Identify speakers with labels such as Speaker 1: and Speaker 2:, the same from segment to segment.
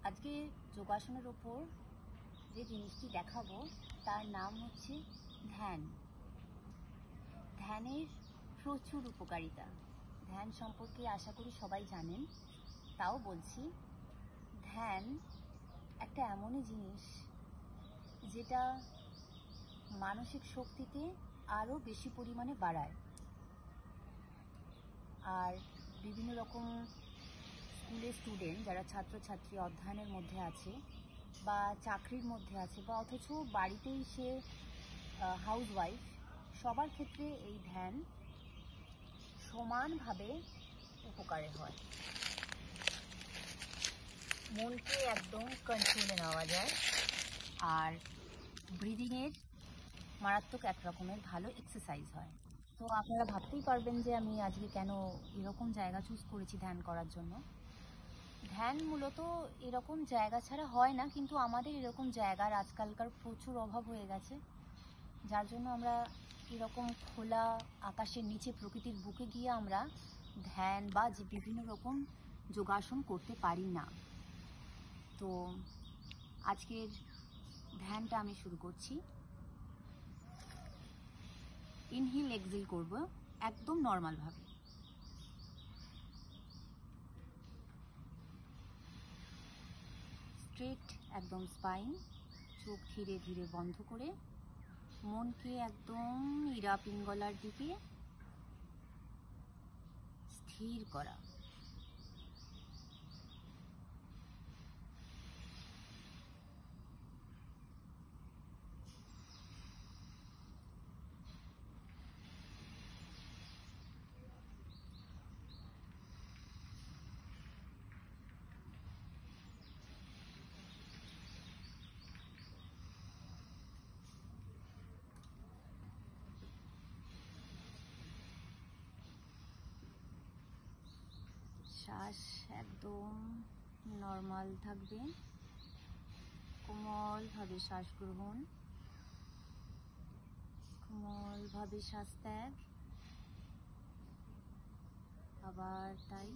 Speaker 1: আজকে যোগাসনের ওপর যে জিনিসটি দেখাবো তার নাম হচ্ছে ধ্যান। ধ্যানের প্রচুর উপকারিতা। ধ্যান সম্পর্কে আশা করি সবাই জানেন, তাও বলছি। ধ্যান একটা এমনই জিনিস যেটা মানসিক শক্তিতে আরও বেশি পরিমাণে বাড়ায়। আর বিভিন্ন রকম স্কুলের স্টুডেন্ট যারা ছাত্রছাত্রী অধ্যয়নের মধ্যে আছে বা চাকরির মধ্যে আছে বা অথচ বাড়িতেই সে হাউসওয়াইফ, সবার ক্ষেত্রে এই ধ্যান সমানভাবে উপকারে হয়। মনকে একদম কন্ট্রোলে নেওয়া যায় আর ব্রিদিংয়ের মারাত্মক এক রকমের ভালো এক্সারসাইজ হয়। তো আপনারা ভাবতেই পারবেন যে আমি আজকে কেন এরকম জায়গা চুজ করেছি ধ্যান করার জন্য। ধ্যান মূলত এরকম জায়গা ছাড়া হয় না, কিন্তু আমাদের এরকম জায়গার আজকালকার প্রচুর অভাব হয়ে গেছে, যার জন্য আমরা এরকম খোলা আকাশের নিচে প্রকৃতির বুকে গিয়ে আমরা ধ্যান বা যে বিভিন্ন রকম যোগাসন করতে পারি না। তো আজকের ধ্যানটা আমি শুরু করছি। ইনহেল এক্সহেল করব একদম নর্মালভাবে। স্ট্রেট একদম স্পাইন, চোখ ধীরে ধীরে বন্ধ করে মনকে একদম ইরা পিঙ্গলার দিকে স্থির করা। শ্বাস একদম নর্মাল থাকবে, কোমলভাবে শ্বাস গ্রহণ, কোমলভাবে শ্বাস ত্যাগ, আবার তাই।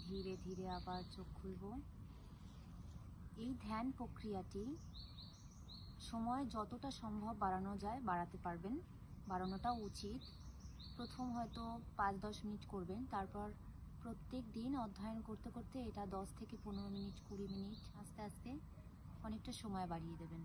Speaker 1: ধীরে ধীরে আবার চোখ খুলব। এই ধ্যান প্রক্রিয়াটি সময় যতটা সম্ভব বাড়ানো যায় বাড়াতে পারবেন, বাড়ানোটা উচিত। প্রথম হয়তো 5-10 মিনিট করবেন, তারপর প্রত্যেক দিন অধ্যয়ন করতে করতে এটা 10 থেকে 15 মিনিট, 20 মিনিট, আস্তে আস্তে অনেকটা সময় বাড়িয়ে দেবেন।